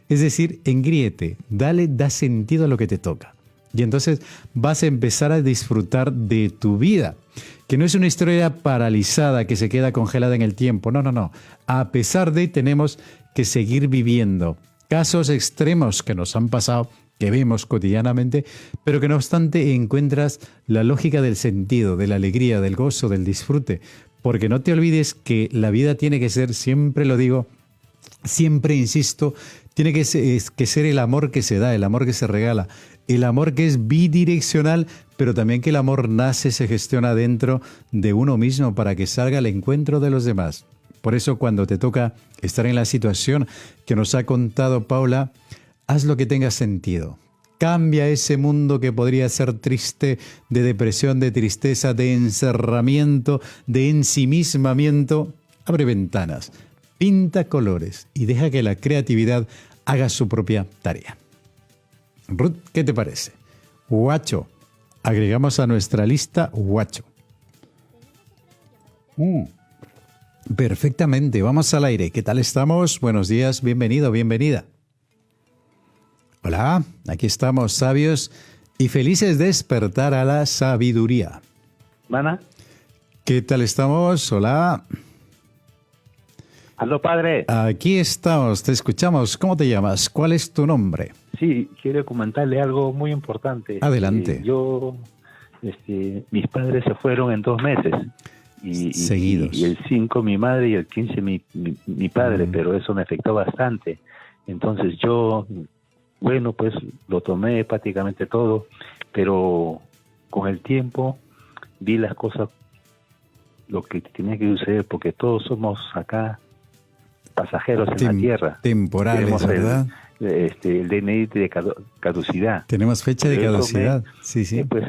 [SPEAKER 1] Es decir, engríete, da sentido a lo que te toca. Y entonces vas a empezar a disfrutar de tu vida. Que no es una historia paralizada que se queda congelada en el tiempo. No. A pesar de, tenemos que seguir viviendo. casos extremos que nos han pasado, que vemos cotidianamente, pero que no obstante encuentras la lógica del sentido, de la alegría, del gozo, del disfrute. Porque no te olvides que la vida tiene que ser, siempre lo digo, siempre insisto, tiene que ser el amor que se da, el amor que se regala, el amor que es bidireccional, pero también que el amor nace, se gestiona dentro de uno mismo para que salga al encuentro de los demás. Por eso cuando te toca estar en la situación que nos ha contado Paula, haz lo que tenga sentido. Cambia ese mundo que podría ser triste, de depresión, de tristeza, de encerramiento, de ensimismamiento. Abre ventanas, pinta colores y deja que la creatividad haga su propia tarea. Ruth, ¿qué te parece? Huacho. Agregamos a nuestra lista Huacho. Perfectamente, vamos al aire. ¿Qué tal estamos? Buenos días, bienvenido, bienvenida. Hola, aquí estamos sabios y felices de despertar a la sabiduría.
[SPEAKER 5] ¿Mana?
[SPEAKER 1] ¿Qué tal estamos? Hola.
[SPEAKER 5] Aló, padre.
[SPEAKER 1] Aquí estamos, te escuchamos. ¿Cómo te llamas? ¿Cuál es tu nombre?
[SPEAKER 5] Sí, quiero comentarle algo muy importante.
[SPEAKER 1] Adelante.
[SPEAKER 5] Mis padres se fueron en 2 meses.
[SPEAKER 1] Seguidos.
[SPEAKER 5] Y el 5 mi madre y el 15 mi padre, pero eso me afectó bastante. Entonces yo, bueno, pues lo tomé prácticamente todo, pero con el tiempo vi las cosas, lo que tenía que suceder, porque todos somos acá pasajeros en la tierra.
[SPEAKER 1] Temporales,
[SPEAKER 5] tenemos
[SPEAKER 1] ¿verdad?
[SPEAKER 5] El DNI de caducidad.
[SPEAKER 1] Tenemos fecha de caducidad. Sí.
[SPEAKER 5] Pues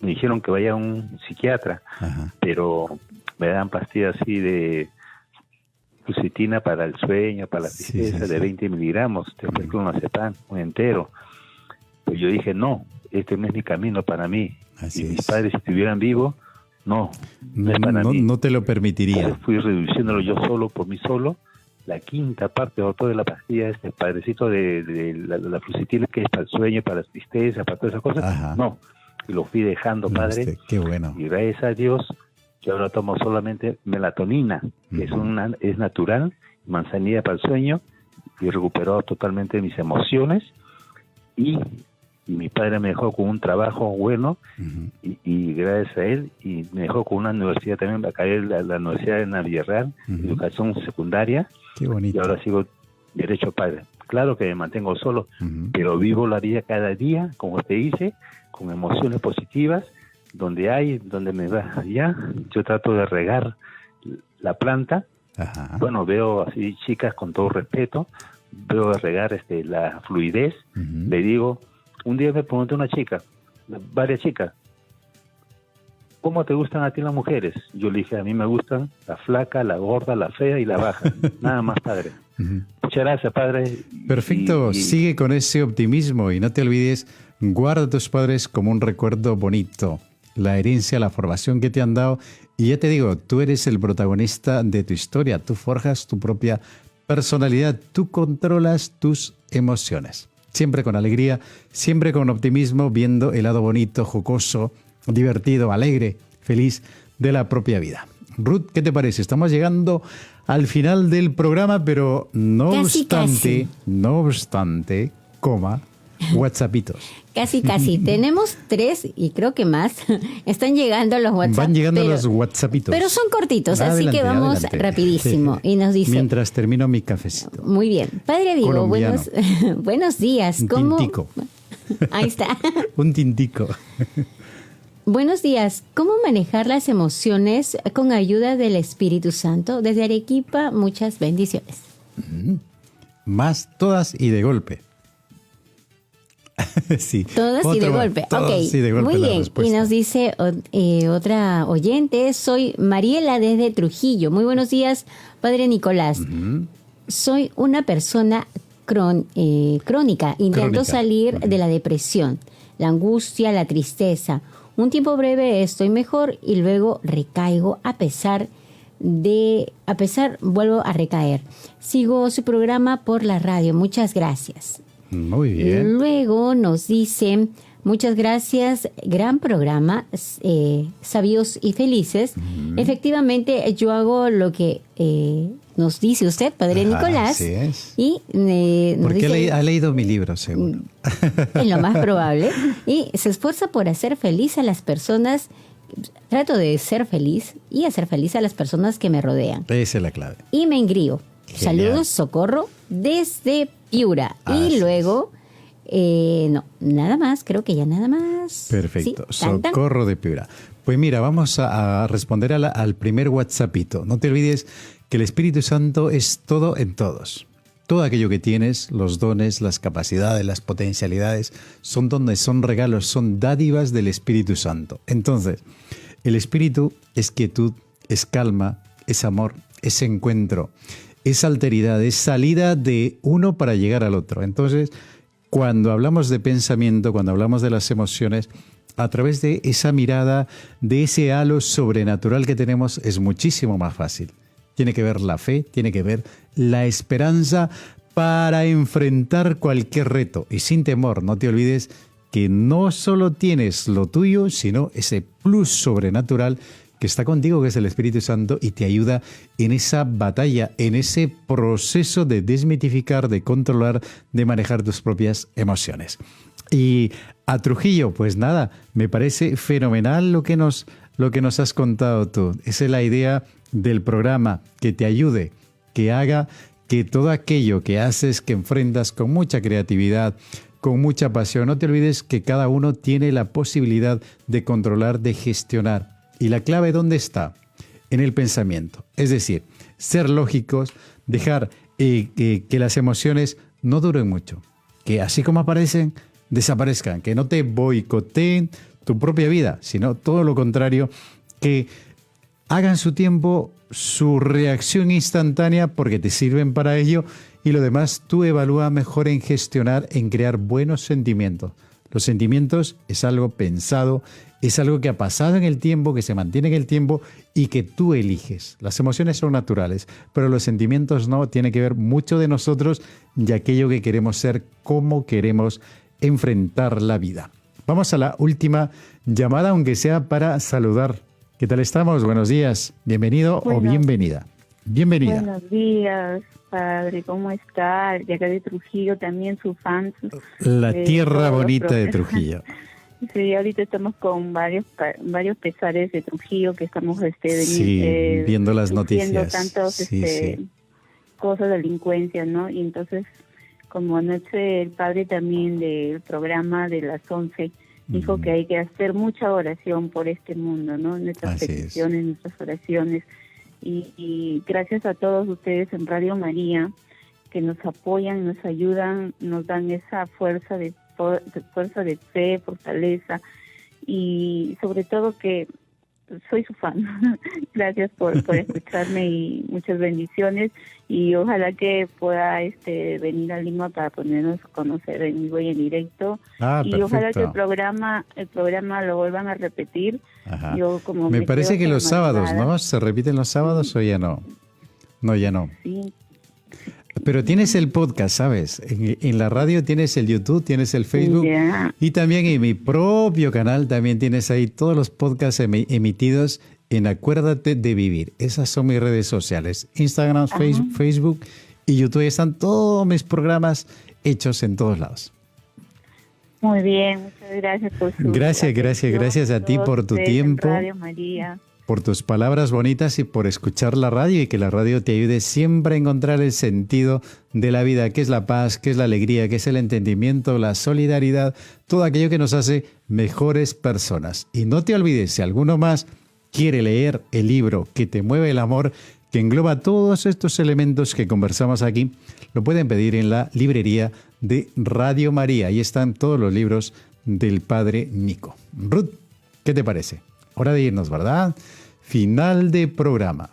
[SPEAKER 5] me dijeron que vaya a un psiquiatra. Ajá. Pero me dan pastillas así de fluoxetina para el sueño, para la tristeza, de 20 miligramos, de clonazepam, un entero. Pues yo dije, no, este no es mi camino para mí.
[SPEAKER 1] Así
[SPEAKER 5] mis padres, si estuvieran vivos, no es para mí.
[SPEAKER 1] No te lo permitiría.
[SPEAKER 5] Pues fui reduciéndolo yo solo, por mí solo. La quinta parte o toda la pastilla, padrecito de la fluoxetina, que es para el sueño, para la tristeza, para todas esas cosas. Ajá. No, y lo fui dejando, padre.
[SPEAKER 1] Qué bueno.
[SPEAKER 5] Y gracias a Dios, yo ahora tomo solamente melatonina, que es natural, manzanilla para el sueño, y recuperó totalmente mis emociones. Y mi padre me dejó con un trabajo bueno, y gracias a él, y me dejó con una universidad también, va a caer la Universidad de Navillarreal, educación secundaria.
[SPEAKER 1] Qué bonito.
[SPEAKER 5] Y ahora sigo derecho padre. Claro que me mantengo solo, pero vivo la vida cada día, como te dice, con emociones positivas, donde me va allá. Yo trato de regar la planta. Ajá. Bueno, veo así chicas, con todo respeto, veo de regar la fluidez. Le digo, un día me preguntó una chica, varias chicas, ¿cómo te gustan a ti las mujeres? Yo le dije, a mí me gustan la flaca, la gorda, la fea y la baja. Nada más, padre. Muchas gracias, padre.
[SPEAKER 1] Perfecto, sigue con ese optimismo y no te olvides, guarda a tus padres como un recuerdo bonito, la herencia, la formación que te han dado. Y ya te digo, tú eres el protagonista de tu historia, tú forjas tu propia personalidad, tú controlas tus emociones. Siempre con alegría, siempre con optimismo, viendo el lado bonito, jocoso, divertido, alegre, feliz de la propia vida. Ruth, ¿qué te parece? Estamos llegando al final del programa, pero no obstante, WhatsAppitos.
[SPEAKER 2] Casi. Tenemos 3 y creo que más. Están llegando los WhatsApp.
[SPEAKER 1] Van llegando los WhatsAppitos.
[SPEAKER 2] Pero son cortitos, así que vamos rapidísimo. Y nos dice...
[SPEAKER 1] Mientras termino mi cafecito.
[SPEAKER 2] Muy bien. Padre Diego, buenos días.
[SPEAKER 1] Un tintico.
[SPEAKER 2] Ahí está.
[SPEAKER 1] Un tintico.
[SPEAKER 2] Buenos días. ¿Cómo manejar las emociones con ayuda del Espíritu Santo? Desde Arequipa, muchas bendiciones.
[SPEAKER 1] Más todas y de golpe. Sí.
[SPEAKER 2] Todas y de golpe.
[SPEAKER 1] Y de golpe.
[SPEAKER 2] Muy bien. Y nos dice otra oyente, soy Mariela desde Trujillo. Muy buenos días, Padre Nicolás. Soy una persona crónica. Intento salir de la depresión, la angustia, la tristeza. Un tiempo breve estoy mejor y luego recaigo a pesar vuelvo a recaer. Sigo su programa por la radio. Muchas gracias.
[SPEAKER 1] Muy bien.
[SPEAKER 2] Luego nos dice, muchas gracias, gran programa, sabios y felices. Efectivamente, yo hago lo que nos dice usted, Padre Nicolás.
[SPEAKER 1] Así es.
[SPEAKER 2] Y nos
[SPEAKER 1] Porque
[SPEAKER 2] dice,
[SPEAKER 1] ha leído mi libro, seguro.
[SPEAKER 2] es lo más probable. Y se esfuerza por hacer feliz a las personas. Trato de ser feliz y hacer feliz a las personas que me rodean.
[SPEAKER 1] Esa es la clave.
[SPEAKER 2] Y me engrío.
[SPEAKER 1] Genial.
[SPEAKER 2] Saludos, Socorro, desde Piura.
[SPEAKER 1] Así
[SPEAKER 2] Y luego, no, nada más, creo que ya nada más.
[SPEAKER 1] Perfecto.
[SPEAKER 2] Sí, tan, tan.
[SPEAKER 1] Socorro de Piura. Pues mira, vamos a responder al primer WhatsAppito. No te olvides que el Espíritu Santo es todo en todos. Todo aquello que tienes, los dones, las capacidades, las potencialidades, son dones, son regalos, son dádivas del Espíritu Santo. Entonces, el Espíritu es quietud, es calma, es amor, es encuentro, es alteridad, es salida de uno para llegar al otro. Entonces, cuando hablamos de pensamiento, cuando hablamos de las emociones, a través de esa mirada, de ese halo sobrenatural que tenemos, es muchísimo más fácil. Tiene que ver la fe, tiene que ver la esperanza para enfrentar cualquier reto. Y sin temor, no te olvides que no solo tienes lo tuyo, sino ese plus sobrenatural que está contigo, que es el Espíritu Santo, y te ayuda en esa batalla, en ese proceso de desmitificar, de controlar, de manejar tus propias emociones. Y a Trujillo, pues nada, me parece fenomenal lo que nos has contado tú. Esa es la idea del programa, que te ayude, que haga que todo aquello que haces, que enfrentas con mucha creatividad, con mucha pasión, no te olvides que cada uno tiene la posibilidad de controlar, de gestionar. ¿Y la clave dónde está? En el pensamiento. Es decir, ser lógicos, dejar que las emociones no duren mucho, que así como aparecen, desaparezcan, que no te boicoteen tu propia vida, sino todo lo contrario, que hagan su tiempo, su reacción instantánea, porque te sirven para ello, y lo demás tú evalúa mejor en gestionar, en crear buenos sentimientos. Los sentimientos es algo pensado, es algo que ha pasado en el tiempo, que se mantiene en el tiempo y que tú eliges. Las emociones son naturales, pero los sentimientos no. Tiene que ver mucho de nosotros y aquello que queremos ser, cómo queremos enfrentar la vida. Vamos a la última llamada, aunque sea para saludar. ¿Qué tal estamos? Buenos días. Bienvenido o bienvenida. Bienvenida.
[SPEAKER 6] Buenos días, padre. ¿Cómo está? De acá de Trujillo también, su fan.
[SPEAKER 1] La tierra bonita de Trujillo.
[SPEAKER 6] Sí, ahorita estamos con varios pesares de Trujillo que estamos
[SPEAKER 1] viendo las noticias.
[SPEAKER 6] Tantos cosas de delincuencia, ¿no? Y entonces, como anoche el padre también del programa de las 11 dijo que hay que hacer mucha oración por este mundo, ¿no? Nuestras peticiones, nuestras oraciones. Y gracias a todos ustedes en Radio María que nos apoyan, nos ayudan, nos dan esa fuerza de fe, fortaleza, y sobre todo que soy su fan. Gracias por escucharme y muchas bendiciones, y ojalá que pueda venir a Lima para ponernos a conocer en vivo y en directo. Y
[SPEAKER 1] perfecto.
[SPEAKER 6] Ojalá que el programa lo vuelvan a repetir.
[SPEAKER 1] Ajá.
[SPEAKER 6] Yo como
[SPEAKER 1] me parece que los sábados,
[SPEAKER 6] madrugada,
[SPEAKER 1] ¿no? ¿Se repiten los sábados o ya no? No, ya no.
[SPEAKER 6] Sí.
[SPEAKER 1] Pero tienes el podcast, ¿sabes? En la radio tienes el YouTube, tienes el Facebook, y también en mi propio canal también tienes ahí todos los podcasts emitidos en Acuérdate de Vivir. Esas son mis redes sociales, Instagram, Facebook y YouTube. Están todos mis programas hechos en todos lados.
[SPEAKER 6] Muy bien, muchas gracias por su
[SPEAKER 1] Gracias a ti por tu tiempo.
[SPEAKER 6] Radio María.
[SPEAKER 1] Por tus palabras bonitas y por escuchar la radio, y que la radio te ayude siempre a encontrar el sentido de la vida, que es la paz, que es la alegría, que es el entendimiento, la solidaridad, todo aquello que nos hace mejores personas. Y no te olvides, si alguno más quiere leer el libro Que te mueve el amor, que engloba todos estos elementos que conversamos aquí, lo pueden pedir en la librería de Radio María. Ahí están todos los libros del Padre Nico. Ruth, ¿qué te parece? Hora de irnos, ¿verdad? Final de programa.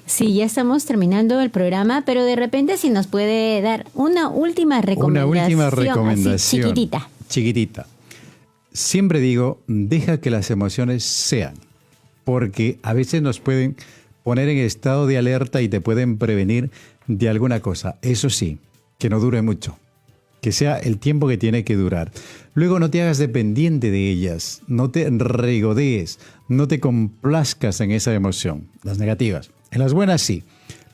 [SPEAKER 2] Sí, ya estamos terminando el programa, pero de repente si nos puede dar una última recomendación. Así,
[SPEAKER 1] chiquitita. Siempre digo, deja que las emociones sean, porque a veces nos pueden poner en estado de alerta y te pueden prevenir de alguna cosa. Eso sí, que no dure mucho, que sea el tiempo que tiene que durar. Luego no te hagas dependiente de ellas, no te regodees, no te complazcas en esa emoción, las negativas. En las buenas sí,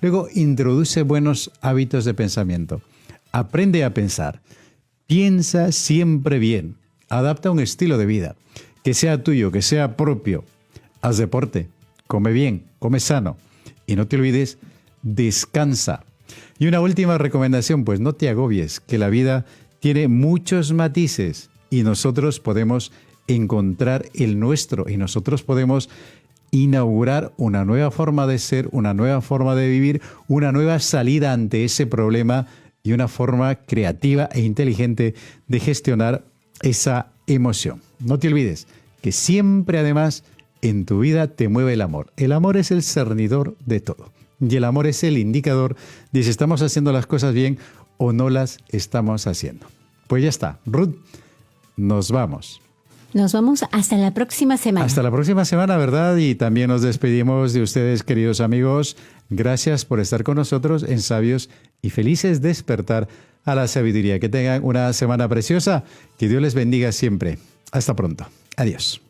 [SPEAKER 1] Luego, introduce buenos hábitos de pensamiento. Aprende a pensar. Piensa siempre bien. Adapta un estilo de vida que sea tuyo, que sea propio. Haz deporte, come bien, come sano. Y no te olvides, descansa. Y una última recomendación, pues no te agobies, que la vida tiene muchos matices y nosotros podemos encontrar el nuestro y nosotros podemos inaugurar una nueva forma de ser, una nueva forma de vivir, una nueva salida ante ese problema y una forma creativa e inteligente de gestionar esa emoción. No te olvides que siempre además en tu vida te mueve el amor. El amor es el cernidor de todo y el amor es el indicador de si estamos haciendo las cosas bien o no las estamos haciendo. Pues ya está, Ruth, nos vamos.
[SPEAKER 2] Nos vamos hasta la próxima semana.
[SPEAKER 1] Hasta la próxima semana, ¿verdad? Y también nos despedimos de ustedes, queridos amigos. Gracias por estar con nosotros en Sabios y Felices Despertar a la Sabiduría. Que tengan una semana preciosa. Que Dios les bendiga siempre. Hasta pronto. Adiós.